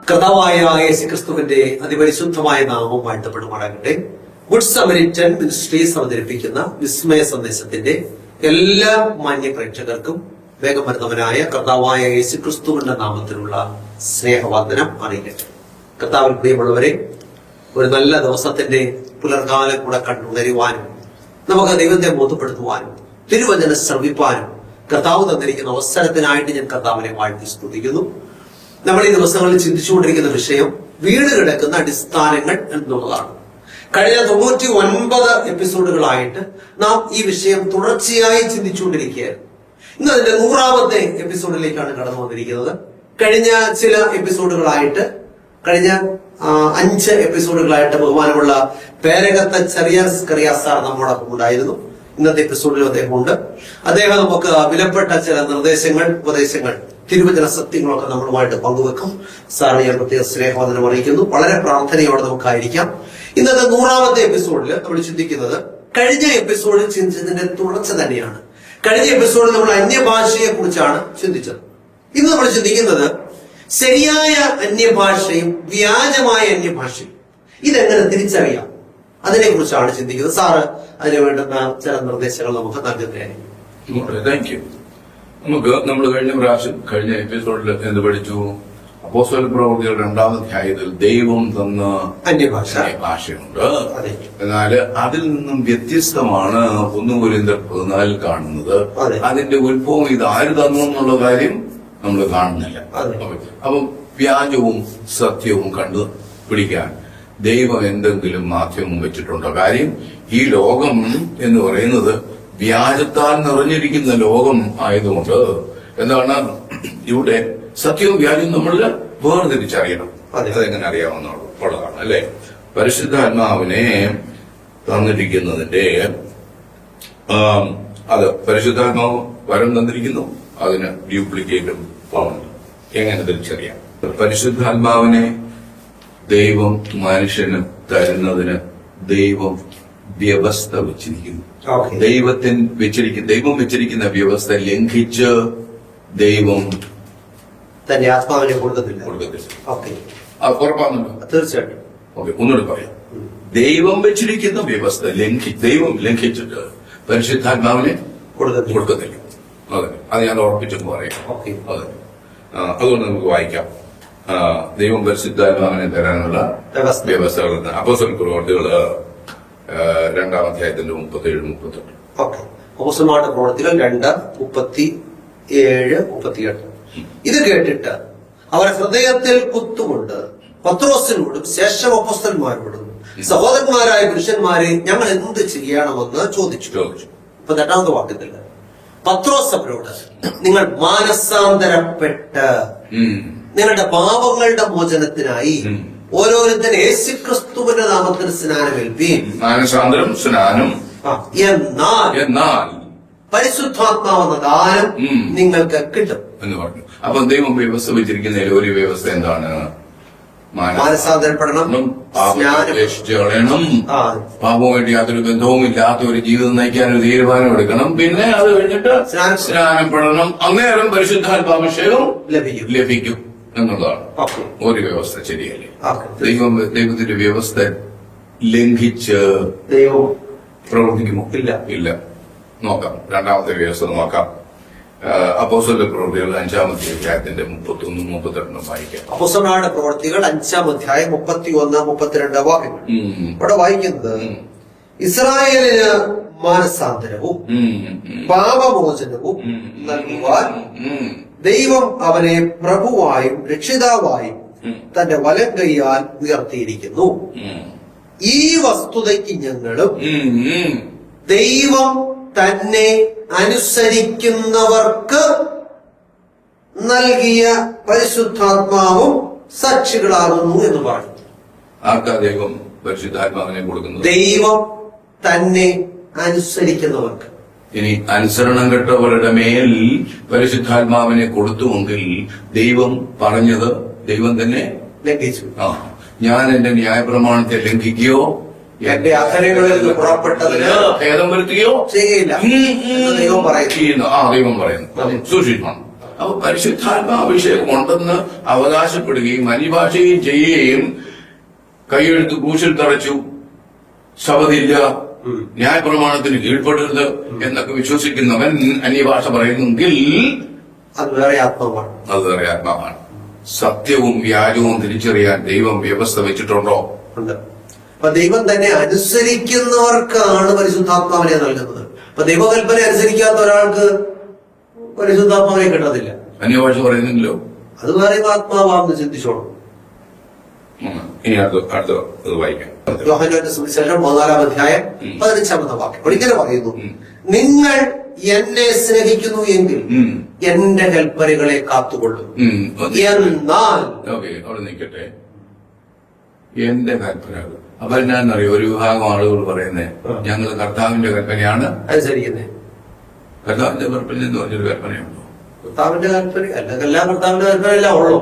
കർത്താവായ യേശുക്രിസ്തുവിന്റെ അതിപരിശുദ്ധമായ നാമം വാഴ്ത്തപ്പെടുമാറാകട്ടെ. ഗുഡ് സമരിറ്റൻ മിനിസ്ട്രീസ് അവതരിപ്പിക്കുന്ന വിസ്മയ സന്ദേശത്തിന്റെ എല്ലാ മാന്യ പ്രേക്ഷകർക്കും വേഗം വരുന്നവനായ കർത്താവായ യേശുക്രിസ്തുവിന്റെ നാമത്തിലുള്ള സ്നേഹവന്ദനം അറിയിക്കട്ടെ. കർത്താവിൽ പ്രിയമുള്ളവരെ, ഒരു നല്ല ദിവസത്തിന്റെ പുലർകാലം കൂടെ കണ്ടുണരുവാനും നമുക്ക് ദൈവത്തെ ബോധപ്പെടുത്തുവാനും തിരുവചനം ശ്രവിപ്പാനും കർത്താവ് തന്നിരിക്കുന്ന അവസരത്തിനായിട്ട് ഞാൻ കർത്താവിനെ വാഴ്ത്തി സ്തുതിക്കുന്നു. നമ്മൾ ഈ ദിവസങ്ങളിൽ ചിന്തിച്ചുകൊണ്ടിരിക്കുന്ന വിഷയം വീണ് കിടക്കുന്ന അടിസ്ഥാനങ്ങൾ എന്നുള്ളതാണ്. കഴിഞ്ഞ 99 എപ്പിസോഡുകളായിട്ട് നാം ഈ വിഷയം തുടർച്ചയായി ചിന്തിച്ചുകൊണ്ടിരിക്കുകയായിരുന്നു. ഇന്ന് അതിന്റെ 100ാമത്തെ എപ്പിസോഡിലേക്കാണ് കടന്നു വന്നിരിക്കുന്നത്. കഴിഞ്ഞ ചില എപ്പിസോഡുകളായിട്ട്, കഴിഞ്ഞ 5 എപ്പിസോഡുകളായിട്ട് ബഹുമാനമുള്ള പേരകത്ത ചെറിയ സാർ നമ്മോടൊപ്പം ഉണ്ടായിരുന്നു. ഇന്നത്തെ എപ്പിസോഡിലും അദ്ദേഹമുണ്ട്. അദ്ദേഹം നമുക്ക് വിലപ്പെട്ട ചില നിർദ്ദേശങ്ങൾ, ഉപദേശങ്ങൾ, തിരുവചന സത്യങ്ങളൊക്കെ നമ്മളുമായിട്ട് പങ്കുവെക്കും. സാറിന് ഞാൻ പ്രത്യേക സ്നേഹവന്ദനം അറിയിക്കുന്നു. വളരെ പ്രാർത്ഥനയോടെ നമുക്കായിരിക്കാം. ഇന്നത്തെ 100ാമത്തെ എപ്പിസോഡിൽ നമ്മൾ ചിന്തിക്കുന്നത് കഴിഞ്ഞ എപ്പിസോഡിൽ ചിന്തിച്ചതിന്റെ തുടർച്ച തന്നെയാണ്. കഴിഞ്ഞ എപ്പിസോഡിൽ നമ്മൾ അന്യഭാഷയെ കുറിച്ചാണ് ചിന്തിച്ചത്. ഇന്ന് നമ്മൾ ചിന്തിക്കുന്നത് ശരിയായ അന്യഭാഷയും വ്യാജമായ അന്യഭാഷയും ഇതെങ്ങനെ തിരിച്ചറിയാം, അതിനെ കുറിച്ചാണ് ചിന്തിക്കുന്നത്. സാറ് അതിന് വേണ്ടുന്ന ചില നിർദ്ദേശങ്ങൾ നമുക്ക് നൽകുന്നതായിരിക്കും. Thank you. നമ്മൾ കഴിഞ്ഞ എപ്പിസോഡിൽ എന്ത് പഠിച്ചു? അപ്പോസ്തല പ്രവൃത്തികൾ 2-ാം അധ്യായത്തിൽ ദൈവം തന്ന ഭാഷയുണ്ട്. എന്നാൽ അതിൽ നിന്നും വ്യത്യസ്തമാണ് 1 കൊരിന്ത്യർ 14 കാണുന്നത്. അതിന്റെ ഉത്ഭവം ഇത് ആര് തന്നു എന്നുള്ള കാര്യം നമ്മൾ കാണുന്നില്ല. അപ്പം വ്യാജവും സത്യവും കണ്ടു പിടിക്കാൻ ദൈവം എന്തെങ്കിലും മാധ്യമം വെച്ചിട്ടുണ്ടോ? കാര്യം ഈ ലോകം എന്ന് പറയുന്നത് വ്യാജത്താൽ നിറഞ്ഞിരിക്കുന്ന ലോകം ആയതുകൊണ്ട് എന്താണ് ഇവിടെ സത്യവും വ്യാജവും നമ്മൾ വേർതിരിച്ചറിയണം. അതെങ്ങനെ അറിയാവുന്നതാണ് അല്ലെ? പരിശുദ്ധാത്മാവിനെ തന്നിരിക്കുന്നതിന്റെ അത് പരിശുദ്ധാത്മാവ് വരം തന്നിരിക്കുന്നു, അതിന് ഡ്യൂപ്ലിക്കേറ്റും ഉണ്ട്. എങ്ങനെ തിരിച്ചറിയാം? പരിശുദ്ധാത്മാവിനെ ദൈവം മനുഷ്യന് തരുന്നതിന് ദൈവം വ്യവസ്ഥ വെച്ചിരിക്കുന്നു. ദൈവം വെച്ചിരിക്കുന്ന വ്യവസ്ഥ ലംഘിച്ച് ദൈവം തന്റെ ആത്മാവിനെ കൊടുക്കത്തില്ല. ഉറപ്പാകുന്നുണ്ടോ? തീർച്ചയായിട്ടും. ഓക്കെ, ഒന്നുകൂടി പറയാം. ദൈവം വെച്ചിരിക്കുന്ന വ്യവസ്ഥ ദൈവം ലംഘിച്ചിട്ട് പരിശുദ്ധാത്മാവിനെ കൊടുക്കത്തില്ല. അതെ, അത് ഞാൻ ഉറപ്പിച്ചെന്ന് പറയാം. അതെ, അതുകൊണ്ട് നമുക്ക് വായിക്കാം. ദൈവം പരിശുദ്ധാത്മാവിനെ തരാനുള്ള വ്യവസ്ഥകൾ അപ്പോസ്തല പ്രവൃത്തികള് 2-ാം അധ്യായത്തിന്റെ 37-38. ഓക്കെ, അപ്പോസ്തലന്മാരുടെ പ്രവൃത്തികൾ 2:37-38. ഇത് കേട്ടിട്ട് അവർ ഹൃദയത്തിൽ കുത്തുകൊണ്ട് പത്രോസിനോടും ശേഷം അപ്പോസ്തലന്മാരോടും സഹോദരന്മാരായ പുരുഷന്മാരെ ഞങ്ങൾ എന്ത് ചെയ്യണമെന്ന് ചോദിച്ചു. ഇപ്പൊ 8ാമത്തെ വാക്യത്തിൽ പത്രോസ് അവരോട് നിങ്ങൾ മാനസാന്തരപ്പെട്ട് നിങ്ങളുടെ പാപങ്ങളുടെ മോചനത്തിനായി ഓരോരുത്തരും യേശുക്രിസ്തുവിന്റെ നാമത്തിൽ സ്നാനമേൽപ്പീൻ. മാനസാന്തരം, സ്നാനം. എന്നാൽ പരിശുദ്ധാത്മാവെന്ന ദാനം നിങ്ങൾക്ക് കിട്ടും എന്ന് പറഞ്ഞു. അപ്പൊ ദൈവം വ്യവസ്ഥ വെച്ചിരിക്കുന്നതിൽ ഒരു വ്യവസ്ഥ എന്താണ്? മാനസാന്തരപ്പെടണം, കളയണം, പാപമായിട്ട് യാതൊരു ബന്ധവും ഇല്ലാത്ത ഒരു ജീവിതം നയിക്കാൻ ഒരു തീരുമാനം എടുക്കണം. പിന്നെ അത് കഴിഞ്ഞിട്ട് സ്നാനപ്പെടണം. അന്നേരം പരിശുദ്ധാത്മാഭിഷേകം ലഭിക്കും എന്നുള്ളതാണ് ഒരു വ്യവസ്ഥ. ശരിയല്ലേ? ദൈവത്തിന്റെ വ്യവസ്ഥ ലംഘിച്ച് ദൈവം പ്രവർത്തിക്കുമോ? ഇല്ല. നോക്കാം, 2ാമത്തെ വ്യവസ്ഥ നോക്കാം. അപ്പോസ്തല പ്രവൃത്തികൾ 5-ാം അധ്യായത്തിന്റെ 31-32 വായിക്കാം. അപ്പോസ്തലന്മാരുടെ പ്രവൃത്തികൾ 5-ാം അധ്യായം 31-32 വാക്യങ്ങൾ ഇവിടെ വായിക്കുന്നത്, ഇസ്രായേലിന് മാനസാന്തരവും പാപമോചനവും നൽകുവാൻ ദൈവം അവനെ പ്രഭുവായും രക്ഷിതാവായും തന്റെ വലം കൈയാൽ ഉയർത്തിയിരിക്കുന്നു. ഈ വസ്തുതയ്ക്ക് ഞങ്ങളും ദൈവം തന്നെ അനുസരിക്കുന്നവർക്ക് നൽകിയ പരിശുദ്ധാത്മാവും സാക്ഷികളാകുന്നു എന്ന് പറഞ്ഞു. ആർക്കാ ദൈവം പരിശുദ്ധാത്മാവിനെ കൊടുക്കുന്നത്? ദൈവം തന്നെ അനുസരിക്കുന്നവർക്ക്. ഇനി അനുസരണം കെട്ടവരുടെ മേൽ പരിശുദ്ധാത്മാവിനെ കൊടുത്തുവെങ്കിൽ ദൈവം പറഞ്ഞത് ദൈവം തന്നെ ലംഘിച്ചു. ഞാൻ എന്റെ ന്യായപ്രമാണത്തെ ലംഘിക്കുകയോ എന്റെ അധരങ്ങളിൽ പുറപ്പെട്ടതിന് ഭേദം വരുത്തുകയോ ചെയ്യില്ല ദൈവം പറയുന്നു. ദൈവം പറയുന്നു. സൂക്ഷിക്കണം. അപ്പൊ പരിശുദ്ധാത്മാഭിഷേകം ഉണ്ടെന്ന് അവകാശപ്പെടുകയും അന്യഭാഷയും ചെയ്യുകയും കൈയെഴുത്ത് ക്രൂശിൽ തറച്ചു, ശബദില്ല, ന്യായപ്രമാണത്തിന് കീഴ്പ്പെടരുത് എന്നൊക്കെ വിശ്വസിക്കുന്നവൻ അന്യഭാഷ പറയുന്നെങ്കിൽ അത് വേറെ ആത്മാവാണ്. അത് വേറെ ആത്മാവാണ്. സത്യവും വ്യാജവും തിരിച്ചറിയാൻ ദൈവം വ്യവസ്ഥ വെച്ചിട്ടുണ്ടോ? ഉണ്ട്. അപ്പൊ ദൈവം തന്നെ അനുസരിക്കുന്നവർക്കാണ് പരിശുദ്ധാത്മാവിനെ നൽകുന്നത്. അപ്പൊ ദൈവകൽപ്പന അനുസരിക്കാത്ത ഒരാൾക്ക് പരിശുദ്ധാത്മാവിനെ കിട്ടത്തില്ല. അന്യഭാഷ പറയുന്നെങ്കിലോ അത് വേറെ ആത്മാവാന്ന് ചിന്തിച്ചോളൂ. ഇനി അടുത്ത വായിക്കാം. യോഹന്നാന്റെ സുവിശേഷം 14-ാം അധ്യായം 15-ാമത്തെ വാക്യം ഒരിക്കലും പറയുന്നു, നിങ്ങൾ എന്നെ സ്നേഹിക്കുന്നു എങ്കിൽ എന്റെ കൽപ്പനകളെ കാത്തുകൊള്ളും. എന്നാൽ അവിടെ നിൽക്കട്ടെ, എന്റെ കൽപ്പനകൾ. അപ്പൊ എന്നാന്നറിയോ, ഒരു വിഭാഗം ആളുകൾ പറയുന്നേ ഞങ്ങൾ കർത്താവിന്റെ കൽപ്പനയാണ് അനുസരിക്കുന്നേ. കർത്താവിന്റെ കൽപ്പന എന്ന് പറഞ്ഞൊരു കൽപ്പനയുണ്ടോ? കർത്താവിന്റെ കൽപ്പന അല്ല, എല്ലാം കർത്താവിന്റെ കൽപ്പന എല്ലാം ഉള്ളൂ.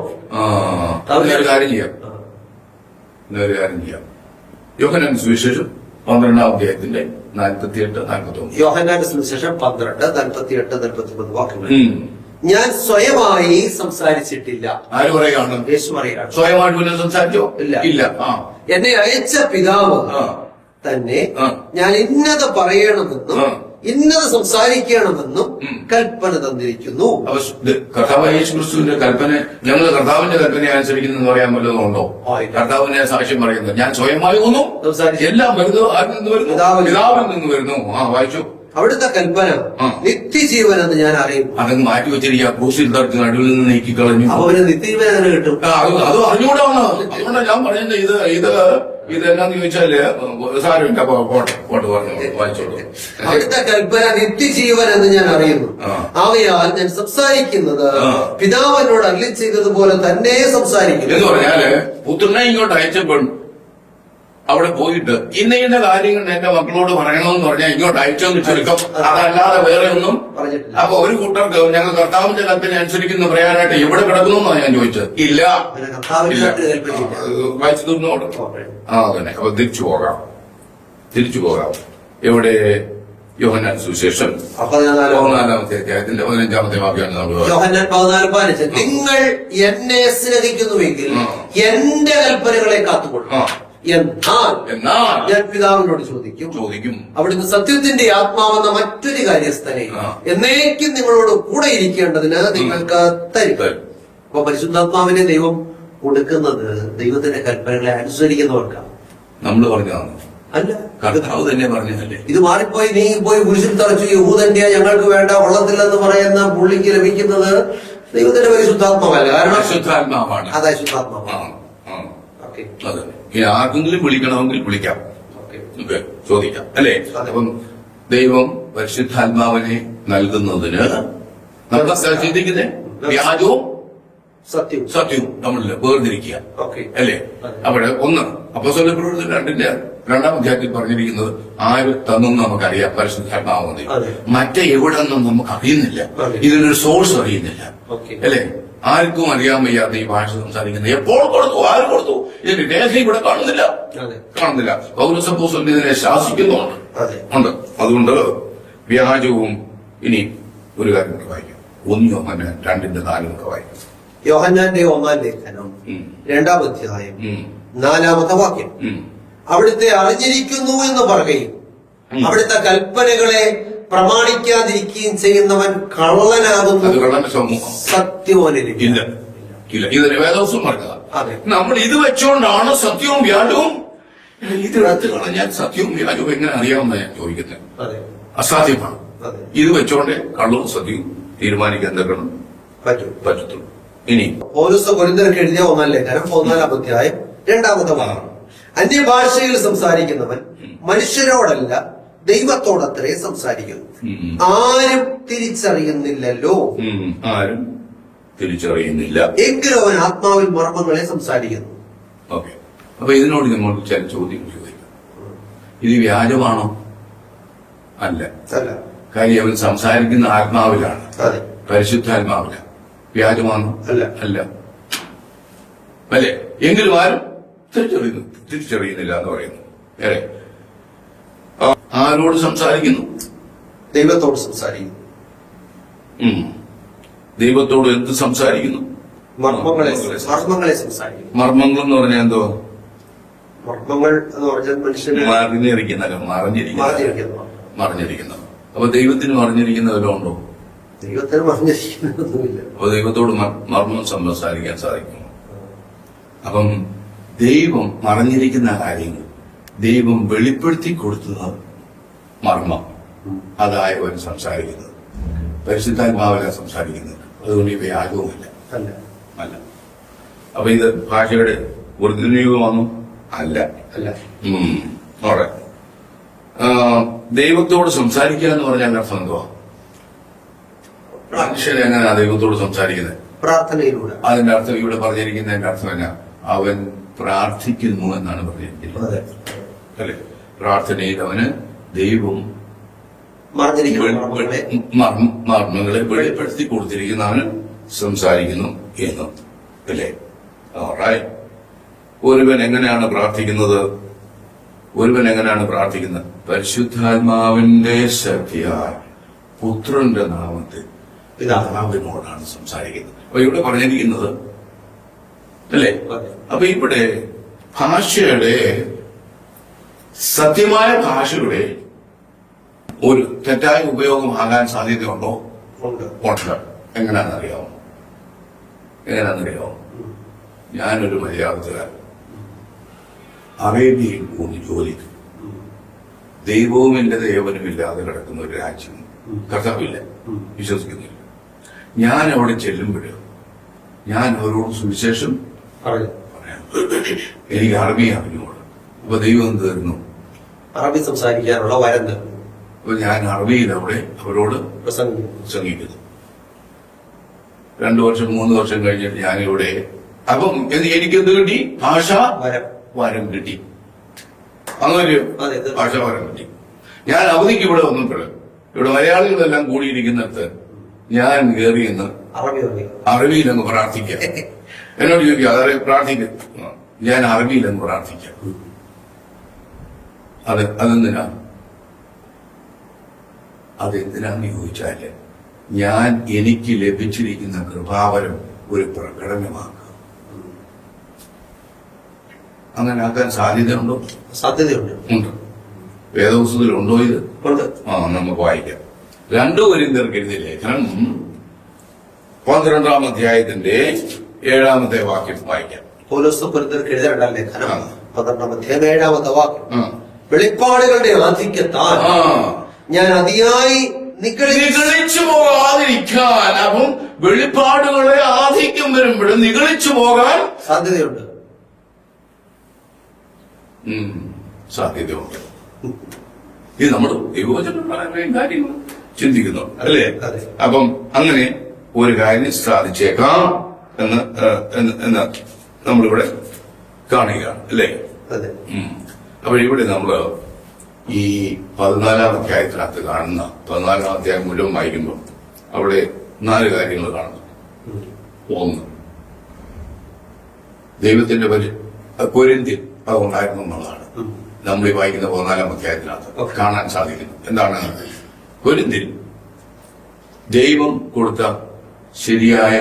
ഒരു കാര്യം ചെയ്യാം, യോഹന്നാൻ സുവിശേഷം 12-ാം അധ്യായത്തിന്റെ 48-49. യോഹന്നാന്റെ സുവിശേഷം 12, 48, 49 വാക്യങ്ങൾ. ഞാൻ സ്വയമായി സംസാരിച്ചിട്ടില്ല. ആര് പറയാണ്? യേശു പറയാണ്. സ്വയമായിട്ട് പിന്നെ സംസാരിച്ചോ? ഇല്ല. എന്നെ അയച്ച പിതാവ് തന്നെ ഞാൻ ഇന്നത് പറയണമെന്നും ഇന്നത് സംസാരിക്കണമെന്നും കൽപ്പന തന്നിരിക്കുന്നു. കർത്താവ് യേശു ക്രിസ്തുവിന്റെ കൽപ്പന, ഞങ്ങൾ കർത്താവിന്റെ കൽപ്പന അനുസരിക്കുന്നു പറയാൻ വല്ലതും ഉണ്ടോ? കർത്താവിനെ സാക്ഷ്യം പറയുന്നത് ഞാൻ സ്വയമായി ഒന്നും എല്ലാം വരുന്നു. ആരിൽ നിന്ന് വരുന്നു? പിതാവിൽ നിന്ന് വരുന്നു. വായിച്ചു. അവിടുത്തെ കൽപ്പന നിത്യജീവൻ എന്ന് ഞാൻ അറിയും. അതങ്ങ് മാറ്റി വെച്ചിരിക്കുക, ക്രൂശിൽ തറച്ച് നടുവിൽ നിന്ന് നീക്കിക്കളഞ്ഞു. അവന് നിത്യജീവൻ അങ്ങനെ കിട്ടും. അത് അറിഞ്ഞുകൂടാണ്. അതുകൊണ്ടാണ് ഞാൻ പറയുന്നത്. ഇതെന്നാന്ന് ചോദിച്ചാല് സാരമില്ല, പോട്ട് പറഞ്ഞു വായിച്ചോളൂ. അവിടുത്തെ കൽപ്പന നിത്യജീവൻ എന്ന് ഞാൻ അറിയുന്നു. ആകയാൽ ഞാൻ സംസാരിക്കുന്നത് പിതാവിനോട് അരുളി ചെയ്തതുപോലെ തന്നെ സംസാരിക്കുന്നു. എന്ന് പറഞ്ഞാല് പുത്രനെ ഇങ്ങോട്ട് അയച്ചപ്പോൾ അവിടെ പോയിട്ട് ഇന്ന കാര്യങ്ങൾ എന്റെ മക്കളോട് പറയണമെന്ന് പറഞ്ഞാൽ ഇങ്ങോട്ട് അയച്ചോന്ന് ചുരുക്കം, അതല്ലാതെ വേറെ ഒന്നും പറഞ്ഞിട്ടില്ല. അപ്പൊ ഒരു കൂട്ടർക്ക് ഞങ്ങൾ കർത്താവിന്റെ കൽപ്പന അനുസരിക്കുന്ന പറയാനായിട്ട് എവിടെ കിടക്കുന്നു ഞാൻ ചോദിച്ചത്. ഇല്ല, വായിച്ചു തീർന്നോട്. അതന്നെ. അപ്പൊ തിരിച്ചു പോകാം. എവിടെ? യോഹന്നാൻ സുവിശേഷം 14-ാമത്തെ അധ്യായത്തിന്റെ 15-ാമത്തെ വാക്യമാണ് നമ്മൾ. യോഹന്നാൻ 14:15 നിങ്ങൾ എന്നെ സ്നേഹിക്കുന്നുവെങ്കിൽ എന്റെ കൽപ്പനകളെ കാത്തുകൊള്ളും. എന്നാൽ ഞാൻ പിതാവിനോട് ചോദിക്കും, അവിടുന്ന് സത്യത്തിന്റെ ആത്മാവെന്ന മറ്റൊരു കാര്യസ്ഥനെ എന്നേക്കും നിങ്ങളോട് കൂടെ ഇരിക്കേണ്ടതിന് നിങ്ങൾക്ക് തരും. അപ്പൊ പരിശുദ്ധാത്മാവിനെ ദൈവം കൊടുക്കുന്നത് ദൈവത്തിന്റെ കൽപ്പനകളെ അനുസരിക്കുന്നവർക്കാണ്. നമ്മൾ പറഞ്ഞതാണ് അല്ല, കർത്താവ് തന്നെ പറഞ്ഞതല്ലേ. ഇത് മാറിപ്പോയി നീ പോയി കുരിശിൽ തറച്ചു യഹൂദന്റെ ഞങ്ങൾക്ക് വേണ്ട കൊള്ളത്തില്ലെന്ന് പറയുന്ന പുള്ളിക്ക് ലഭിക്കുന്നത് ദൈവത്തിന്റെ പരിശുദ്ധാത്മാവല്ല. കാരണം പരിശുദ്ധാത്മാവാണ്. അതാ ശുദ്ധാത്മാവാണ്. അതെ. ഇനി ആർക്കെങ്കിലും വിളിക്കണമെങ്കിൽ വിളിക്കാം, ചോദിക്കാം, അല്ലേ? അപ്പം ദൈവം പരിശുദ്ധാത്മാവിനെ നൽകുന്നതിന് നമ്മൾ ചിന്തിക്കുന്നേ വ്യാജവും സത്യവും തമ്മിൽ വേർതിരിക്കുക, അല്ലേ? അവിടെ ഒന്ന് അപ്പോസ്തല പ്രവൃത്തി 2-ാം അധ്യായത്തിൽ പറഞ്ഞിരിക്കുന്നത് ആര് തന്നും നമുക്കറിയാം, പരിശുദ്ധാത്മാവ്. മറ്റേ എവിടെ നിന്നും നമുക്ക് അറിയുന്നില്ല, ഇതിനൊരു സോഴ്സ് അറിയുന്നില്ല, അല്ലേ? ആർക്കും അറിയാൻ വയ്യാത്ത ഈ ഭാഷ സംസാരിക്കുന്നത് എപ്പോൾ കൊടുത്തു, ആര് കൊടുത്തു, ഇതിന്റെ രേഖ ഇവിടെ കാണുന്നില്ല. പൗലോസ് അപ്പോസ്തലൻ ഇതിനെ ശാസിക്കുന്നുണ്ട്. അതുകൊണ്ട് വ്യാജവും. ഇനി ഒരു കാര്യം കൂടെ വായിക്കാം, 1 യോഹന്നാൻ 2:4 വായിക്കാം. യോഹന്നാന്റെ 1-ാം ലേഖനം 2-ാം അധ്യായം 4-ാമത്തെ വാക്യം. അവിടുത്തെ അറിഞ്ഞിരിക്കുന്നു എന്ന് പറയുകയും അവിടുത്തെ കൽപ്പനകളെ പ്രമാണിക്കാതിരിക്കുകയും ചെയ്യുന്നവൻ കള്ളനാകുന്നു, സത്യമോനില്ല. ഇതിന് വേദവസം പറഞ്ഞതാണ്. നമ്മൾ ഇത് വെച്ചുകൊണ്ടാണ് സത്യവും വ്യാജവും ഇതിനകത്ത് കളഞ്ഞാൽ സത്യവും വ്യാജവും എങ്ങനെ അറിയാമെന്നാണ് ഞാൻ ചോദിക്കുന്നത്. അസാധ്യമാണ്. ഇത് വെച്ചോണ്ടേ കള്ളവും സത്യവും തീരുമാനിക്കാൻ എന്തൊക്കെയാണ് പറ്റത്തുള്ളൂ. ഇനി പൗലോസ് കൊരിന്ത്യർക്ക് എഴുതിയ 1-ാം ലേഖനം 14-ാം അധ്യായം 2-ാമത്തെ വാക്യം. അന്യഭാഷയിൽ സംസാരിക്കുന്നവൻ മനുഷ്യരോടല്ല ദൈവത്തോടത്രേ സംസാരിക്കുന്നു, ആരും തിരിച്ചറിയുന്നില്ലല്ലോ. ആരും തിരിച്ചറിയുന്നില്ല, എങ്കിലും അവൻ ആത്മാവിൽ മർമ്മങ്ങളെ സംസാരിക്കുന്നു. ഓക്കെ. അപ്പൊ ഇതിനോട് നമ്മൾ ചില ചോദ്യങ്ങൾ ചോദിക്കാം. ഇത് വ്യാജമാണോ? അല്ല. കാര്യം അവൻ സംസാരിക്കുന്ന ആത്മാവിലാണ്, പരിശുദ്ധാത്മാവിലാണ്. വ്യാജമാണോ? അല്ല. അല്ലേ? എങ്കിലും ആരും തിരിച്ചറിയുന്നില്ല എന്ന് പറയുന്നു. അല്ലേ? ആരോട് സംസാരിക്കുന്നു? ദൈവത്തോട് സംസാരിക്കുന്നു. ദൈവത്തോട് എന്ത് സംസാരിക്കുന്നു? മർമ്മങ്ങളെ സംസാരിക്കുന്നു. മർമ്മങ്ങൾ എന്ന് പറഞ്ഞാൽ എന്തോ? മർമ്മങ്ങൾ എന്ന് പറഞ്ഞാൽ മനുഷ്യന് മറിഞ്ഞിരിക്കുന്ന. അപ്പൊ ദൈവത്തിന് മറിഞ്ഞിരിക്കുന്ന വല്ലതും ഉണ്ടോ? ദൈവത്തിന് മറിഞ്ഞിരിക്കുന്നതൊന്നുമില്ല. അപ്പൊ ദൈവത്തോട് മർമ്മം സംസാരിക്കാൻ സാധിക്കും. അപ്പം ദൈവം മറഞ്ഞിരിക്കുന്ന കാര്യങ്ങൾ ദൈവം വെളിപ്പെടുത്തി കൊടുത്തത് മർമ്മം. അതായവൻ സംസാരിക്കുന്നത്. പരിശുദ്ധാത്മാവല്ല സംസാരിക്കുന്നത്. അതുകൊണ്ട് ഈ വ്യാജവുമില്ല. അല്ല. അപ്പൊ ഇത് ഭാഷയുടെ വൃദ്ധിനിയോഗമാണോ? അല്ല. ദൈവത്തോട് സംസാരിക്കുക എന്ന് പറഞ്ഞാൽ അർത്ഥം എന്തുവാ? മനുഷ്യൻ എങ്ങനെയാ ദൈവത്തോട് സംസാരിക്കുന്നത്? പ്രാർത്ഥനയിലൂടെ. അതിന്റെ അർത്ഥം ഇവിടെ പറഞ്ഞിരിക്കുന്നതിന്റെ അർത്ഥം എന്നാ? അവൻ പ്രാർത്ഥിക്കുന്നു എന്നാണ് പറഞ്ഞിരിക്കുന്നത്. അല്ലെ? പ്രാർത്ഥനയിൽ അവന് ദൈവം മർമ്മങ്ങളെ വെളിപ്പെടുത്തി കൊടുത്തിരിക്കുന്നവന് സംസാരിക്കുന്നു എന്നും. അല്ലേ? ഒരുവൻ എങ്ങനെയാണ് പ്രാർത്ഥിക്കുന്നത്? പരിശുദ്ധാത്മാവിന്റെ ശക്തിയാൽ പുത്രന്റെ നാമത്തിൽ പിതാവിനോടാണ് സംസാരിക്കുന്നത്. അപ്പൊ ഇവിടെ പറഞ്ഞിരിക്കുന്നത് അല്ലേ? അപ്പൊ ഇവിടെ ഭാഷയുടെ സത്യമായ ഭാഷയുടെ ഒരു തെറ്റായ ഉപയോഗമാകാൻ സാധ്യതയുണ്ടോ? ഉണ്ട്. എങ്ങനെയാണെന്നറിയാമോ? ഞാനൊരു മലയാളത്തിലാണ് അറേബ്യയിൽ പോയി ജോലിക്ക്. ദൈവവും എന്റെ ദേവനും ഇല്ലാതെ കിടക്കുന്ന ഒരു രാജ്യം കർത്താവില്ല, വിശ്വസിക്കുന്നില്ല. ഞാൻ അവിടെ ചെല്ലുമ്പോഴ് ഞാൻ അവരോട് സുവിശേഷം പറയാം. എനിക്ക് അറബി അറിഞ്ഞുകൂടാ. അപ്പൊ ദൈവം എന്ത് തരുന്നു? അറബി സംസാരിക്കാനുള്ള വരം തരുന്നു. അപ്പൊ ഞാൻ അറബിയിൽ അവിടെ അവരോട് പ്രസംഗിക്കുന്നു. 2 വർഷം 3 വർഷം കഴിഞ്ഞിട്ട് ഞാനിവിടെ അപ്പം എനിക്കെന്ത് കിട്ടി? ഭാഷ വരം കിട്ടി. അങ്ങനെ ഭാഷ വരം കിട്ടി. ഞാൻ അവധിക്ക് ഇവിടെ വന്നിട്ടുള്ളത്. ഇവിടെ മലയാളികളെല്ലാം കൂടിയിരിക്കുന്നിടത്ത് ഞാൻ കയറിയെന്ന് അറബിയിലങ്ങ് പ്രാർത്ഥിക്കാം. എന്നോട് ചോദിക്കുക, അതായത് പ്രാർത്ഥിക്കും. ഞാൻ അറബിയിലങ്ങ് പ്രാർത്ഥിക്കാം. അതെന്തിനാന്ന് ചോദിച്ചാല് ഞാൻ എനിക്ക് ലഭിച്ചിരിക്കുന്ന കൃപാവരം ഒരു പ്രകടനമാക്കുക. അങ്ങനെ ആക്കാൻ സാധ്യതയുണ്ടോ? സാധ്യതയുണ്ട്. ഉണ്ട്. വേദപുസ്തകത്തിലുണ്ടോ ഇത്? നമുക്ക് വായിക്കാം. 2 കൊരിന്ത്യർക്ക് എഴുതിയ ലേഖനം 12-ാം അധ്യായത്തിന്റെ 7-ാമത്തെ വാക്യം വായിക്കാം. പൗലോസ് കൊരിന്ത്യർക്ക് എഴുതിയ 2-ാം ലേഖനം 12-ാം അധ്യായം 7-ാമത്തെ വാക്യം. വെളിപ്പാടുകളുടെ ആധിക്യത്താൽ ഞാൻ അതിയായി നിഗളിച്ചു പോകാതിരിക്കാൻ. അപ്പം വെളിപ്പാടുകളെ ആധിക്യം വരുമ്പോഴും നിഗളിച്ചു പോകാൻ സാധ്യതയുണ്ട്. സാധ്യതയുണ്ട്. ഇത് നമ്മൾ ദൈവവചനം കാര്യങ്ങൾ ചിന്തിക്കുന്നു, അല്ലേ? അപ്പം അങ്ങനെ ഒരു കാര്യം സാധിച്ചേക്കാം എന്ന് നമ്മളിവിടെ കാണുകയാണ്, അല്ലേ? അപ്പൊ ഇവിടെ നമ്മള് ഈ 14-ാം അധ്യായത്തിനകത്ത് കാണുന്ന 14-ാം അധ്യായം മുഴുവൻ വായിക്കുമ്പോൾ അവിടെ 4 കാര്യങ്ങൾ കാണുന്നു. 1, ദൈവത്തിന്റെ കൊരിന്ത്യൻ അത് ഉണ്ടായിരുന്നു എന്നുള്ളതാണ് നമ്മൾ ഈ വായിക്കുന്ന 14-ാം അധ്യായത്തിനകത്ത് കാണാൻ സാധിക്കുന്നു. എന്താണ്? കൊരിന്ത്യൻ ദൈവം കൊടുത്ത ശരിയായ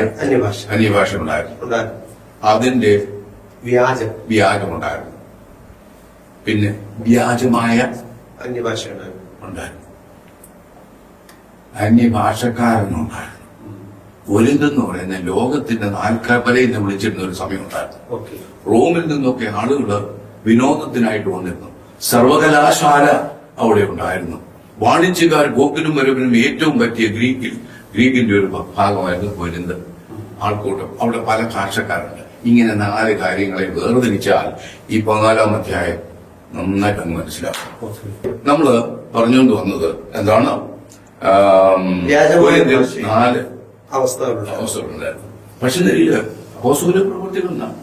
അന്യഭാഷ ഉണ്ടായിരുന്നു. അതിന്റെ വ്യാജമുണ്ടായിരുന്നു. പിന്നെ വ്യാജമായ അന്യഭാഷ ഉണ്ടായിരുന്നു. അന്യഭാഷക്കാരനുണ്ടായിരുന്നു. കൊരിന്തെന്ന് പറയുന്ന ലോകത്തിന്റെ 4 കരയിൽ നിന്ന് വിളിച്ചിരുന്ന ഒരു സമയം ഉണ്ടായിരുന്നു. റോമിൽ നിന്നൊക്കെ ആളുകൾ വിനോദത്തിനായിട്ട് വന്നിരുന്നു. സർവകലാശാല അവിടെ ഉണ്ടായിരുന്നു. വാണിജ്യക്കാർ പോക്കിനും വരവിനും ഏറ്റവും പറ്റിയ ഗ്രീക്കിന്റെ ഒരു ഭാഗമായിരുന്നു കൊരിന്ത്. ആൾക്കൂട്ടം അവിടെ പല ഭാഷക്കാരുണ്ട്. ഇങ്ങനെ 4 കാര്യങ്ങളെ വേർതിരിച്ചാൽ ഈ 14-ാം അധ്യായം നന്നായിട്ട് അങ്ങ് മനസ്സിലാക്കും. നമ്മള് പറഞ്ഞുകൊണ്ട് വന്നത് എന്താണ്? 4 അവസ്ഥകളുണ്ടായിരുന്നു. പക്ഷെ നിലയില് അപ്പോസ്തല പ്രവൃത്തികളെന്നാണ്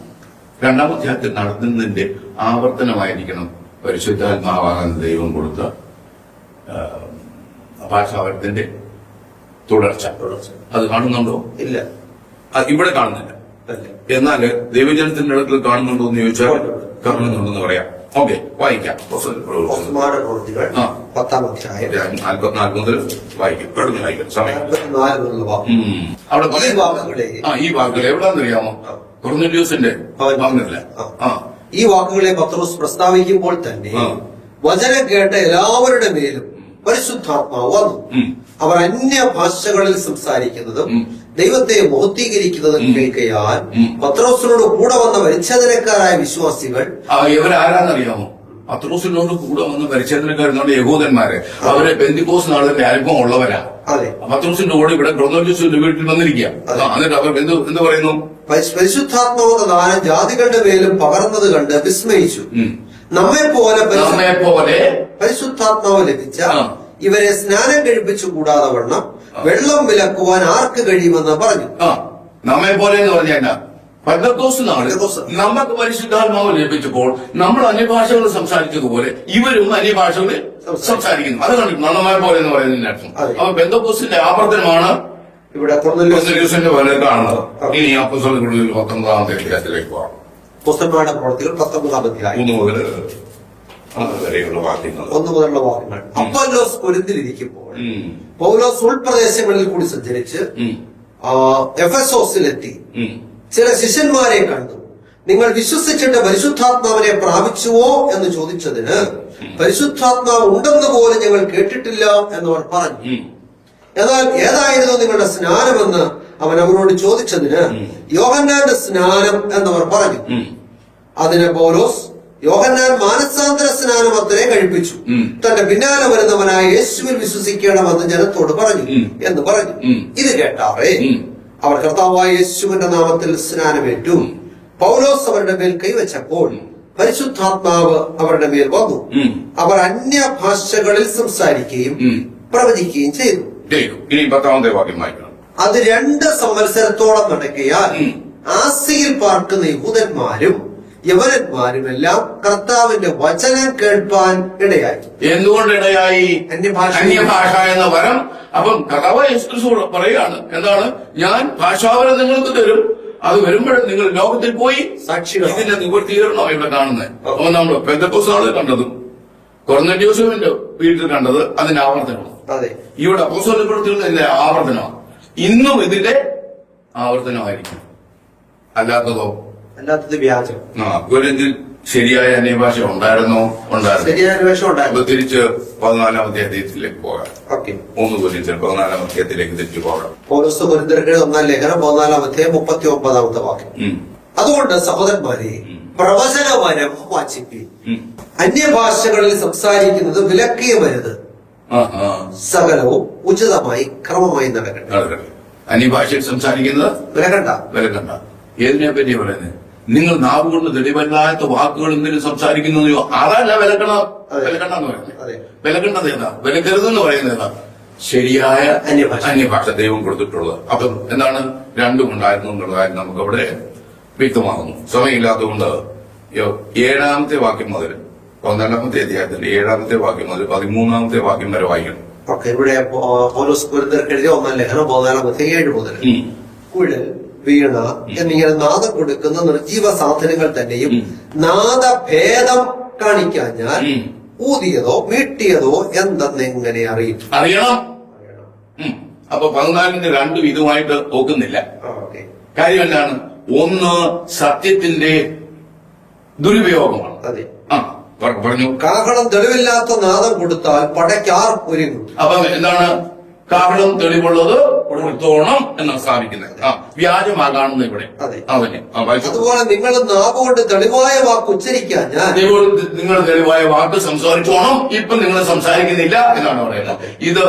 2-ാം അധ്യായത്തിൽ നടത്തുന്നതിന്റെ ആവർത്തനമായിരിക്കണം പരിശുദ്ധാത്മാവാകുന്ന ദൈവം കൊടുത്ത ഭാഷാവരത്തിന്റെ തുടർച്ച. അത് കാണുന്നുണ്ടോ? ഇല്ല, ഇവിടെ കാണുന്നില്ല. എന്നാല് ദൈവജനത്തിന്റെ ഇടത്തിൽ കാണുന്നുണ്ടോ എന്ന് ചോദിച്ചാൽ കാണുന്നുണ്ടെന്ന് പറയാം. ഓക്കെ, വായിക്കാം. 10-ാം അധ്യായം 44 മുതൽ വായിക്കും. പെട്ടെന്ന് വായിക്കും സമയം. 44 മുതലുള്ള വാക്യം. അവിടെ ഈ വാക്കുകളെ ഈ വാക്കുകൾ എവിടാന്നറിയാമോ? കൊർന്നേലിയോസിന്റെ വാങ്ങുന്നില്ല. ഈ വാക്കുകളെ പത്രോസ് പ്രസ്താവിക്കുമ്പോൾ തന്നെ വചനം കേട്ട എല്ലാവരുടെ മേലും പരിശുദ്ധാത്മാവ് വന്നു. അവർ അന്യഭാഷകളിൽ സംസാരിക്കുന്നതും ദൈവത്തെ മഹത്വീകരിക്കുന്നതും കേൾക്കയാൽ പത്രോസിനോട് കൂടെ വന്ന പരിച്ഛേദനക്കാരായ വിശ്വാസികൾ ഇവരാരാന്നറിയാമോ? പത്രോസിനോട് കൂടെ വന്ന് പരിച്ഛേദനക്കാരെന്നാണ് യഹൂദന്മാര്. അവരെ പെന്തിക്കോസ് നാളിന്റെ അനുഭവം ഉള്ളവരാ. അതെ, പത്രോസിന്റെ കൂടെ ഇവിടെ കൊർന്നേലിയോസിന്റെ വീട്ടിൽ വന്നിരിക്കുക. എന്നിട്ട് അവർ എന്ത് പറയുന്നു? പരിശുദ്ധാത്മാവ് ദാനം ജാതികളുടെ മേലും പകർന്നത് കണ്ട് വിസ്മയിച്ചു. നമ്മെ പോലെ പരിശുദ്ധാത്മാവ് ലഭിച്ച ഇവരെ സ്നാനം കഴിപ്പിച്ചു കൂടാതെ വണ്ണം വെള്ളം വിലക്കുവാൻ ആർക്ക് കഴിയുമെന്ന് പറഞ്ഞു. നമ്മെ പോലെ എന്ന് പറഞ്ഞാൽ പെന്തക്കോസ്ത് നാള് നമുക്ക് പരിശുദ്ധാത്മാവ് ലഭിച്ചപ്പോൾ നമ്മൾ അന്യഭാഷകൾ സംസാരിച്ചതുപോലെ ഇവരും അന്യഭാഷകൾ സംസാരിക്കുന്നു. അത് കണ്ടിട്ടുണ്ട്. നമ്മെ പോലെ എന്ന് പറയുന്നതിന്റെ അർത്ഥം. അപ്പൊ പെന്തക്കോസ്തിന്റെ ആവർത്തനമാണ് ഇവിടെ കൊർന്നേലിയോസിന്റെ പോലെ കാണുന്നത്. ഇനി അപ്പോസ്തലരുടെ 19-ാമത്തെ അധ്യായത്തിലേക്ക് പോകാം. അപ്പോസ്തലന്മാരുടെ പ്രവൃത്തികൾ 19-ാം അധ്യായം 1 മുതൽ വരെയുള്ള വാക്യങ്ങൾ. 1 മുതലുള്ള വാക്യങ്ങൾ. അപ്പൊല്ലോസ് കൊരിന്തിലിരിക്കുമ്പോൾ പൗലോസ് ഉൾപ്രദേശങ്ങളിൽ കൂടി സഞ്ചരിച്ച് എഫെസോസിലെത്തി ചില ശിഷ്യന്മാരെ കണ്ടു. നിങ്ങൾ വിശ്വസിച്ചിട്ട് പരിശുദ്ധാത്മാവിനെ പ്രാപിച്ചുവോ എന്ന് ചോദിച്ചതിന് പരിശുദ്ധാത്മാവ് ഉണ്ടെന്ന് പോലും ഞങ്ങൾ കേട്ടിട്ടില്ല എന്നവർ പറഞ്ഞു. എന്നാൽ ഏതായിരുന്നു നിങ്ങളുടെ സ്നാനമെന്ന് അവൻ അവരോട് ചോദിച്ചതിന് യോഹന്നാന്റെ സ്നാനം എന്നവർ പറഞ്ഞു. അതിന് പൗലോസ് യോഹന്നാൻ മാനസാന്തര സ്നാനം അത്രേ കഴിപ്പിച്ചു, തന്റെ പിന്നാലെ വരുന്നവനായ യേശുവിൽ വിശ്വസിക്കണമെന്ന് ജനത്തോട് പറഞ്ഞു എന്ന് പറഞ്ഞു. ഇത് കേട്ടാറേ അവർ കർത്താവായ യേശുവിന്റെ നാമത്തിൽ സ്നാനമേറ്റു. പൗലോസ് അവരുടെ മേൽ കൈവച്ചപ്പോൾ പരിശുദ്ധാത്മാവ് അവരുടെ മേൽ വന്നു. അവർ അന്യഭാഷകളിൽ സംസാരിക്കുകയും പ്രവചിക്കുകയും ചെയ്തു. ഇനി 10-ാമത്തെ വാക്യം വായിക്കണം. അത് 2 സംവത്സരത്തോളം നടക്കുകയാൽ ആസിയിൽ പാർക്കുന്ന യഹൂദന്മാരും യവനന്മാരും എല്ലാം കർത്താവിന്റെ വചനം കേൾപ്പാൻ ഇടയായി. എന്തുകൊണ്ട് ഇടയായി? അന്യഭാഷ എന്ന വരം. അപ്പം കർത്താവ് യേശുക്രിസ്തു പറയുകയാണ്, എന്താണ്? ഞാൻ ഭാഷാവരം നിങ്ങൾക്ക് തരും, അത് വരുമ്പോഴും നിങ്ങൾ ലോകത്തിൽ പോയി സാക്ഷികൾ. ഇതിന്റെ നിവൃത്തീകരണോ ഇവിടെ കാണുന്നത്. അപ്പൊ നമ്മൾ പെന്തക്കോസ്ത് നാളിൽ കണ്ടതും കൊർന്നേലിയോസിന്റെ വീട്ടിൽ കണ്ടത് അതിന്റെ ആവർത്തനമാണ്. അതെ, ഇവിടെ അപ്പോസ്തലരുടെ പ്രവൃത്തികളുടെ ആവർത്തനമാണ്. ഇന്നും ഇതിന്റെ ആവർത്തനമായിരിക്കും. അല്ലാത്തതോ? അല്ലാത്തത് വ്യാജം. കൊരിന്തിൽ ശരിയായ അന്യഭാഷ ഉണ്ടായിരുന്നോ? ഉണ്ടായിരുന്നു. ശരിയായ അന്വേഷണം ഉണ്ടായിരുന്നു. തിരിച്ച് 14-ാമത്തെ അധ്യായത്തിലേക്ക് പോകാം. 1 കൊരിന്ത്യർ 14-ാം അധ്യായത്തിലേക്ക് തിരിച്ചു പോകാം. പൗലോസ് കൊരിന്ത്യർക്ക് 1-ാം ലേഖനം 14-ാം അധ്യായം 39-ാമത്തെ വാക്യം. അതുകൊണ്ട് സഹോദരന്മാരെ, പ്രവചനവരം വാഞ്ചിപ്പീൻ. അന്യഭാഷകളിൽ സംസാരിക്കുന്നത് വിലക്കിയമരുത്. സകലവും ഉചിതമായി ക്രമമായി നടക്കട്ടെ. അന്യഭാഷയിൽ സംസാരിക്കുന്നത് വിലക്കണ്ട. ഏതിനെ പറ്റിയാ പറയുന്നത്? നിങ്ങൾ നാവ് കൊണ്ട് തെളിവല്ലാത്ത വാക്കുകൾ എന്തെങ്കിലും സംസാരിക്കുന്നതോ അതല്ല വിലക്കണം. വിലക്കണ്ടെന്ന് പറയുന്നത്. വിലക്കേണ്ടത് ഏതാ? വിലക്കരുതെന്ന് പറയുന്നത് ഏതാ? ശരിയായ അന്യഭാഷ ദൈവം കൊടുത്തിട്ടുള്ളത്. അപ്പം എന്താണ്? രണ്ടും ഉണ്ടായിരുന്നു എന്നുള്ള കാര്യം നമുക്കവിടെ വ്യക്തമാകുന്നു. സമയമില്ലാത്തതുകൊണ്ട് 7-ാമത്തെ വാക്യം മുതൽ 14-ാമത്തെ അധ്യായത്തിന്റെ 7-ാമത്തെ വാക്യം മുതൽ 13-ാമത്തെ വാക്യം വരെ വായിക്കണം. ഇവിടെ പൗലോസ് കൊരിന്ത്യർക്ക് എഴുതിയ 1-ാം ലേഖനം 14-ാം അധ്യായം 7 മുതൽ കുഴൽ, വീണ എന്നിങ്ങനെ നാദം കൊടുക്കുന്ന നിർജീവ സാധനങ്ങൾ തന്നെയും നാദഭേദം കാണിക്കാഞ്ഞാൽ ഊതിയതോ വീട്ടിയതോ എന്തെന്നെങ്ങനെ അറിയണം. അപ്പൊ 14-ന്റെ 2 ഇതുമായിട്ട് നോക്കുന്നില്ല. കാര്യം എന്താണ്? ഒന്ന് സത്യത്തിന്റെ ദുരുപയോഗമാണ്. അതെ, പറഞ്ഞു. കാഹളം തെളിവില്ലാത്ത നാദം കൊടുത്താൽ പടയ്ക്കാർ ഒരുങ്ങും. അപ്പൊ എന്താണ്? കാഹളം തെളിവുള്ളത് കൊടുത്തോണം എന്ന് സ്ഥാപിക്കുന്നത്. വ്യാജമാകാണെന്ന് ഇവിടെ അവന്. അതുപോലെ നിങ്ങൾ നാവുകൊണ്ട് തെളിവായ വാക്ക് ഉച്ചരിക്കാൻ നിങ്ങൾ തെളിവായ വാക്ക് സംസാരിച്ചോണം. ഇപ്പൊ നിങ്ങൾ സംസാരിക്കുന്നില്ല എന്നാണ് പറയുന്നത്. ഇത്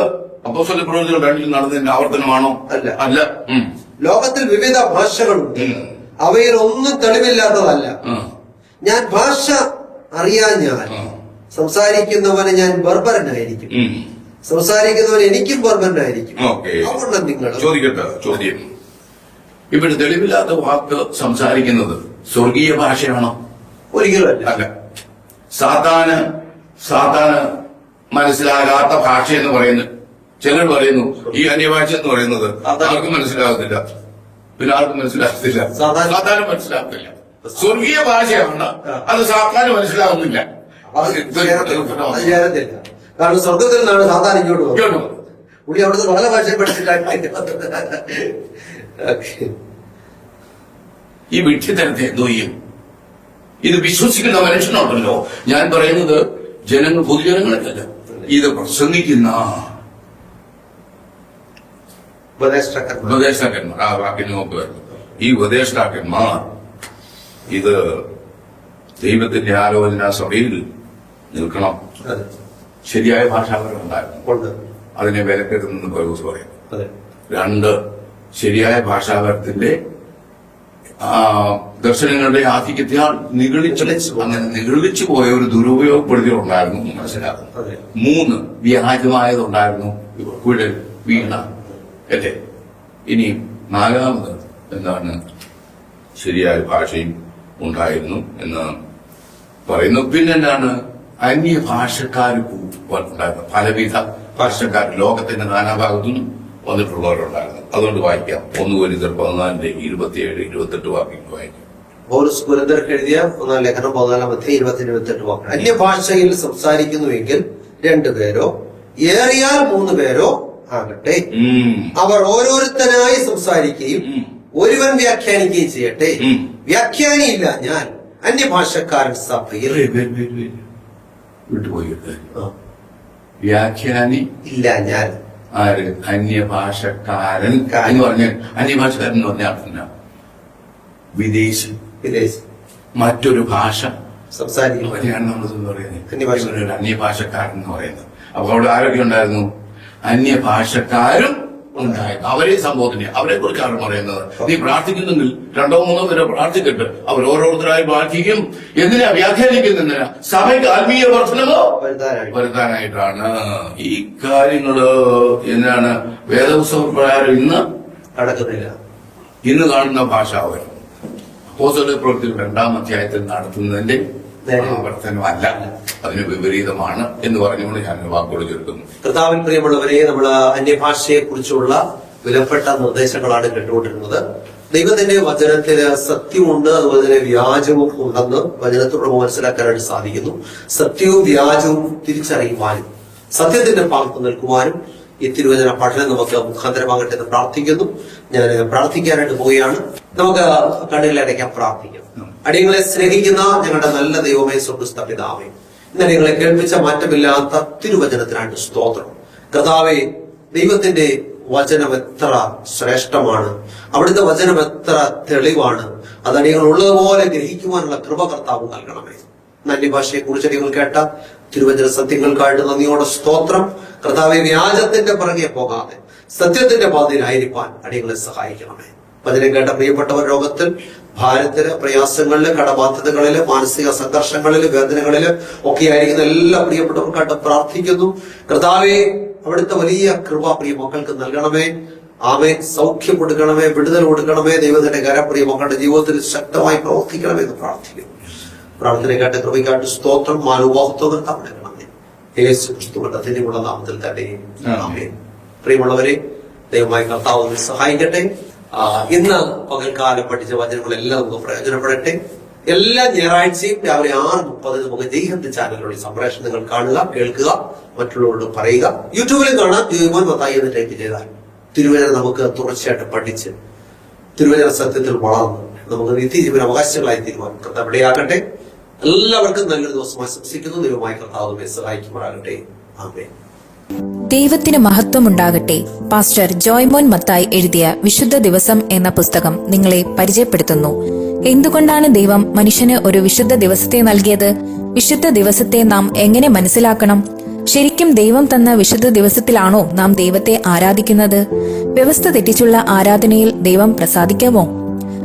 അപ്പോസ്തല പ്രവൃത്തികൾ 2-ൽ നടന്നതിന്റെ ആവർത്തനമാണോ? അല്ല. ലോകത്തിൽ വിവിധ ഭാഷകളുണ്ട്, അവയിൽ ഒന്നും തെളിവില്ലാത്തതല്ല. ഞാൻ ഭാഷ അറിയാഞ്ഞാൽ സംസാരിക്കുന്നവന് ഞാൻ ബർബരനായിരിക്കും, സംസാരിക്കുന്നവൻ എനിക്കും ബർബരനായിരിക്കും. അതുകൊണ്ട് നിങ്ങൾ ചോദിക്കട്ടെ ചോദ്യം. ഇവിടെ തെളിവില്ലാത്ത വാക്ക് സംസാരിക്കുന്നത് സ്വർഗീയ ഭാഷയാണോ? ഒരിക്കലും അല്ല. സാധാരണ മനസ്സിലാകാത്ത ഭാഷ എന്ന് പറയുന്നു. ചിലർ പറയുന്നു ഈ അന്യഭാഷ എന്ന് പറയുന്നത് ആർക്കും മനസ്സിലാകത്തില്ല. പിന്നെ ആർക്കും മനസ്സിലാകത്തില്ല, സാധാരണ മനസ്സിലാകത്തില്ല. സ്വർഗീയ ഭാഷയാണ്, അത് സാധാരണ മനസ്സിലാകുന്നില്ല. കാരണം സ്വർഗത്തിൽ നിന്നാണ് സാധാരണ ഇങ്ങോട്ട് പോകുന്നത്. ഇങ്ങോട്ട് വന്നു. പുള്ളി അവിടുത്തെ പല ഭാഷ പഠിച്ചിട്ടാണ്. ഈ വിഡ്ഢിത്തരത്തെ എന്തോ ചെയ്യും? ഇത് വിശ്വസിക്കുന്ന മനുഷ്യനുണ്ടല്ലോ, ഞാൻ പറയുന്നത് ജനങ്ങൾ, പൊതുജനങ്ങളല്ല, ഇത് പ്രസംഗിക്കുന്ന ഉപദേഷ്ടാക്കന്മാർ, ആ വാക്കിന് നോക്കുക, ഈ ഉപദേഷ്ടാക്കന്മാർ ഇത് ദൈവത്തിന്റെ ആലോചന സഭയിൽ നിൽക്കണം. ശരിയായ ഭാഷാപരം ഉണ്ടായിരുന്നു, അതിനെ വിലക്കെടുന്നെന്ന് പൗലോസ് പറയും. 2, ശരിയായ ഭാഷാപരത്തിന്റെ ദർശനങ്ങളുടെ ആധിക്യത്താൽ നിഗളിച്ചു പോയ ഒരു ദുരുപയോഗപ്പെടുത്തിയുണ്ടായിരുന്നു മനസ്സിലാക്കുന്നു. 3, വ്യാജമായതുണ്ടായിരുന്നു, കുഴൽ, വീണ, അല്ലേ? ഇനി 4 എന്താണ്? ശരിയായ ഭാഷയും ഉണ്ടായിരുന്നു എന്ന് പറയുന്നു. പിന്നെന്താണ്? അന്യഭാഷക്കാർ ഉണ്ടായിരുന്നു, പലവിധ ഭാഷക്കാർ ലോകത്തിന്റെ നാനാഭാഗത്തുനിന്നും വന്നിട്ടുള്ളവരുണ്ടായിരുന്നു. അതുകൊണ്ട് വായിക്കാം. 1 കൊരിന്ത്യർ 14:27-28 വാക്യങ്ങൾ വായിക്കാം. പൗലോസ് കൊരിന്ത്യർക്ക് എഴുതിയ 1 ലേഖനം 14:27-28 വാക്യം. അന്യഭാഷയിൽ സംസാരിക്കുന്നുവെങ്കിൽ 2 പേരോ ഏറിയാൽ 3 പേരോ ആകട്ടെ, അവർ ഓരോരുത്തരായി സംസാരിക്കുകയും ഒരുവൻ വ്യാഖ്യാനിക്കുകയും ചെയ്യട്ടെ. വ്യാഖ്യാനിയില്ല ഞാൻ, അന്യഭാഷക്കാരൻ സഭയിൽ. വിട്ടുപോയിട്ട് വ്യാഖ്യാനി ഇല്ല ഞാൻ. ആര്? അന്യഭാഷക്കാരൻ എന്ന് പറഞ്ഞാൽ, അന്യഭാഷക്കാരൻ എന്ന് പറഞ്ഞാൽ അർത്ഥം വിദേശി, മറ്റൊരു ഭാഷ സംസാരിക്കുകയാണ് നമ്മളെന്ന് പറയുന്നത് അന്യഭാഷക്കാരൻ എന്ന് പറയുന്നത്. അപ്പൊ അവിടെ ആരൊക്കെ ഉണ്ടായിരുന്നു? അന്യഭാഷക്കാരും ഉണ്ടായിരുന്നു. അവരെ സംബോധന, അവരെ കുറിച്ചാണ് പറയുന്നത്. നീ പ്രാർത്ഥിക്കുന്നെങ്കിൽ 2 3 പേരെ പ്രാർത്ഥിക്കട്ടെ, അവർ ഓരോരുത്തരായി പ്രാർത്ഥിക്കും. എന്തിനാ വ്യാഖ്യാനിക്കുന്നില്ല? സഭയ്ക്ക് ആത്മീയ വർധനമോ വരുത്താനായിട്ടാണ്. ഈ കാര്യങ്ങള് എന്താണ് വേദപുസ്തകപ്രകാരം ഇന്ന് നടക്കുന്നില്ല. ഇന്ന് കാണുന്ന ഭാഷ അവർ അപ്പോസ്തല പ്രവൃത്തികൾ 2-ാം അധ്യായത്തിൽ നടത്തുന്നതിന്റെ ആവർത്തനമല്ല, അതിന് വിപരീതമാണ് എന്ന് പറഞ്ഞുകൊണ്ട് ഞാൻ വാക്കുകൾ ചേർക്കുന്നു. കർത്താവിൻ പ്രിയമുള്ളവരെ, നമ്മൾ അന്യഭാഷയെ കുറിച്ചുള്ള വിലപ്പെട്ട നിർദ്ദേശങ്ങളാണ് കേട്ടുകൊണ്ടിരുന്നത്. ദൈവത്തിന്റെ വചനത്തിന് സത്യമുണ്ട്, അതുപോലെ തന്നെ വ്യാജവും ഉണ്ടെന്ന് വചനത്തോട് മനസ്സിലാക്കാനായിട്ട് സാധിക്കുന്നു. സത്യവും വ്യാജവും തിരിച്ചറിയുവാനും സത്യത്തിന്റെ ഭാഗത്ത് നിൽക്കുവാനും ഈ തിരുവചന പഠനം നമുക്ക് മുഖാന്തരമാകട്ടെ എന്ന് പ്രാർത്ഥിക്കുന്നു. ഞാൻ പ്രാർത്ഥിക്കാനായിട്ട് പോവുകയാണ്. നമുക്ക് കണ്ണുകളടയ്ക്കാൻ പ്രാർത്ഥിക്കാം. അടിയങ്ങളെ സ്നേഹിക്കുന്ന ഞങ്ങളുടെ നല്ല ദൈവമേ, സ്വർഗ്ഗസ്ഥ പിതാവേ, ഇന്നലെ ഞങ്ങളെ കേൾപ്പിച്ച മാറ്റമില്ലാത്ത തിരുവചനത്തിനായിട്ട് സ്തോത്രം. കർത്താവേ, ദൈവത്തിന്റെ വചനം എത്ര ശ്രേഷ്ഠമാണ്, അവിടുത്തെ വചനം എത്ര തെളിവാണ്. അത് അടിയങ്ങൾ ഉള്ളതുപോലെ ഗ്രഹിക്കുവാനുള്ള കൃപ കർത്താവ് നൽകണമേ. അന്യഭാഷയെ കുറിച്ച് അടിയങ്ങൾ കേട്ട തിരുവചന സത്യങ്ങൾക്കായിട്ട് നന്ദിയോടെ സ്തോത്രം. കർത്താവെ, വ്യാജത്തിന്റെ പിറകെ പോകാതെ സത്യത്തിന്റെ പാതയിലായിരിക്കാൻ അടിയങ്ങളെ സഹായിക്കണമേ. വചനം കേട്ട പ്രിയപ്പെട്ടവർ രോഗത്തിൽ, ഭാരത്തില്, പ്രയാസങ്ങളില്, കടബാധ്യതകളില്, മാനസിക സംഘർഷങ്ങളില്, വേദനകളില് ഒക്കെ ആയിരിക്കുന്ന എല്ലാ പ്രിയപ്പെട്ടവർക്കായിട്ട് പ്രാർത്ഥിക്കുന്നു. കർത്താവെ, അവിടുത്തെ വലിയ കൃപ പ്രിയ മക്കൾക്ക് നൽകണമേ. ആമേൻ. സൗഖ്യം കൊടുക്കണമേ, വിടുതൽ കൊടുക്കണമേ. ദൈവത്തിന്റെ കരം പ്രിയ മക്കളുടെ ജീവിതത്തിൽ ശക്തമായി പ്രവർത്തിക്കണമേ എന്ന് പ്രാർത്ഥിക്കുന്നു. പ്രാർത്ഥനയ്ക്കായിട്ട് കൃപയ്ക്കായിട്ട് സ്തോത്രം. മാനവോഹത്വങ്ങൾ തവണക്കണമേ. യേശു ക്രിസ്തുവിന്റെ ധന്യമുള്ള നാമത്തിൽ തന്നെ ആമേൻ. പ്രിയമുള്ളവരെ, ദൈവമായി കർത്താവ് സഹായിക്കട്ടെ. ഇന്ന് പകൽക്കാലം പഠിച്ച വചനങ്ങളെല്ലാം നമുക്ക് പ്രയോജനപ്പെടട്ടെ. എല്ലാ ഞായറാഴ്ചയും രാവിലെ 6:30 നമുക്ക് ജയ്ഹിന്ദ് ചാനലിലൂടെ സംപ്രേഷണങ്ങൾ കാണുക, കേൾക്കുക, മറ്റുള്ളവരോട് പറയുക. യൂട്യൂബിലും കാണാം. ജോയ്മോൻ മത്തായി എന്ന് ടൈപ്പ് ചെയ്താൽ തിരുവചനം നമുക്ക് തുടർച്ചയായിട്ട് പഠിച്ച് തിരുവചന സത്യത്തിൽ വളർന്ന് നമുക്ക് നിത്യജീവന അവകാശങ്ങളായി തീരുമാനം കർത്താവ് ഇടയാകട്ടെ. എല്ലാവർക്കും നല്ലൊരു ദിവസം ആശംസിക്കുന്നു. ദൈവമായി കർത്താവ് സഹായിക്കുമാറാകട്ടെ. ആമേൻ. ദൈവത്തിന് മഹത്വമുണ്ടാകട്ടെ. പാസ്റ്റർ ജോയ്മോൻ മത്തായി എഴുതിയ വിശുദ്ധ ദിവസം എന്ന പുസ്തകം നിങ്ങളെ പരിചയപ്പെടുത്തുന്നു. എന്തുകൊണ്ടാണ് ദൈവം മനുഷ്യന് ഒരു വിശുദ്ധ ദിവസത്തെ നൽകിയത്? വിശുദ്ധ ദിവസത്തെ നാം എങ്ങനെ മനസ്സിലാക്കണം? ശരിക്കും ദൈവം തന്ന വിശുദ്ധ ദിവസത്തിലാണോ നാം ദൈവത്തെ ആരാധിക്കുന്നത്? വ്യവസ്ഥ തെറ്റിച്ചുള്ള ആരാധനയിൽ ദൈവം പ്രസാദിക്കാമോ?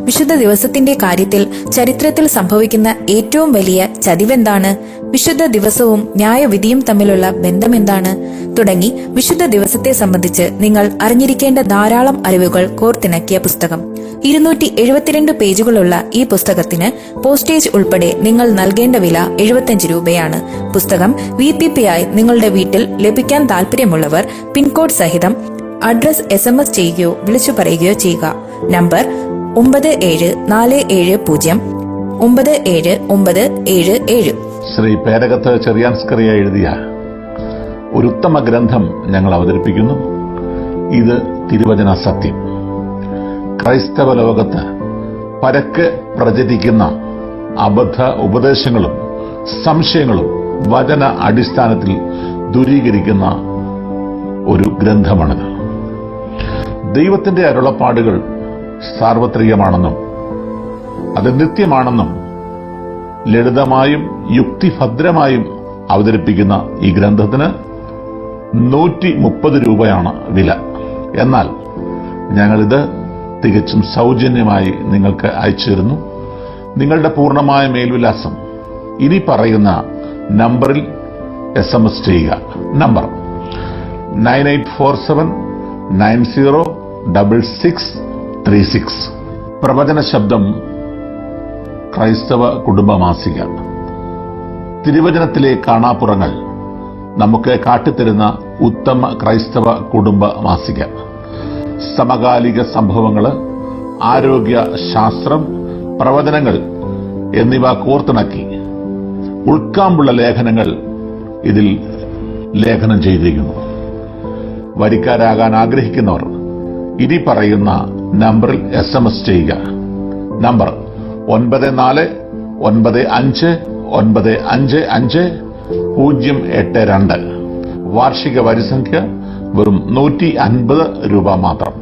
വിശുദ്ധ ദിവസത്തിന്റെ കാര്യത്തിൽ ചരിത്രത്തിൽ സംഭവിക്കുന്ന ഏറ്റവും വലിയ ചതിവെന്താണ്? വിശുദ്ധ ദിവസവും ന്യായവിധിയും തമ്മിലുള്ള ബന്ധമെന്താണ്? തുടങ്ങി വിശുദ്ധ ദിവസത്തെ സംബന്ധിച്ച് നിങ്ങൾ അറിഞ്ഞിരിക്കേണ്ട ധാരാളം അറിവുകൾ കോർത്തിണക്കിയ പുസ്തകം. 272 പേജുകളുള്ള ഈ പുസ്തകത്തിന് പോസ്റ്റേജ് ഉൾപ്പെടെ നിങ്ങൾ നൽകേണ്ട വില 75 രൂപയാണ്. പുസ്തകം VPP ആയി നിങ്ങളുടെ വീട്ടിൽ ലഭിക്കാൻ താല്പര്യമുള്ളവർ പിൻകോഡ് സഹിതം അഡ്രസ് SMS ചെയ്യുകയോ വിളിച്ചു പറയുകയോ ചെയ്യുക. നമ്പർ 9740979977. ശ്രീ പേരകത്ത് ചെറിയാൻസ്കറിയ എഴുതിയ ഒരു ഉത്തമ ഗ്രന്ഥം ഞങ്ങൾ അവതരിപ്പിക്കുന്നു. ഇത് തിരുവചന സത്യം. ക്രൈസ്തവ ലോകത്ത് പരക്കെ പ്രചരിക്കുന്ന അബദ്ധ ഉപദേശങ്ങളും സംശയങ്ങളും വചന അടിസ്ഥാനത്തിൽ ദൂരീകരിക്കുന്ന ഒരു ഗ്രന്ഥമാണിത്. ദൈവത്തിന്റെ അരുളപ്പാടുകൾ സാർവത്രികമാണെന്നും അത് നിത്യമാണെന്നും ലളിതമായും യുക്തിഭദ്രമായും അവതരിപ്പിക്കുന്ന ഈ ഗ്രന്ഥത്തിന് 130 രൂപയാണ് വില. എന്നാൽ ഞങ്ങളിത് തികച്ചും സൗജന്യമായി നിങ്ങൾക്ക് അയച്ചു തരുന്നു. നിങ്ങളുടെ പൂർണ്ണമായ മേൽവിലാസം ഇനി പറയുന്ന നമ്പറിൽ SMS ചെയ്യുക. നമ്പർ 9847906636. പ്രവചന ശബ്ദം ക്രൈസ്തവ കുടുംബമാസിക. തിരുവചനത്തിലെ കാണാപ്പുറങ്ങൾ നമുക്ക് കാട്ടിത്തരുന്ന ഉത്തമ ക്രൈസ്തവ കുടുംബ മാസിക. സമകാലിക സംഭവങ്ങൾ, ആരോഗ്യ ശാസ്ത്രം, പ്രവചനങ്ങൾ എന്നിവ കോർത്തിണക്കി ഉൾക്കാമ്പുള്ള ലേഖനങ്ങൾ ഇതിൽ ലേഖനം ചെയ്തിരിക്കുന്നു. വരിക്കാരാകാൻ ആഗ്രഹിക്കുന്നവർ ഇനി പറയുന്ന നമ്പറിൽ SMS ചെയ്യുക. നമ്പർ 9495955082. വാർഷിക വരിസംഖ്യ വെറും 150 രൂപ മാത്രം.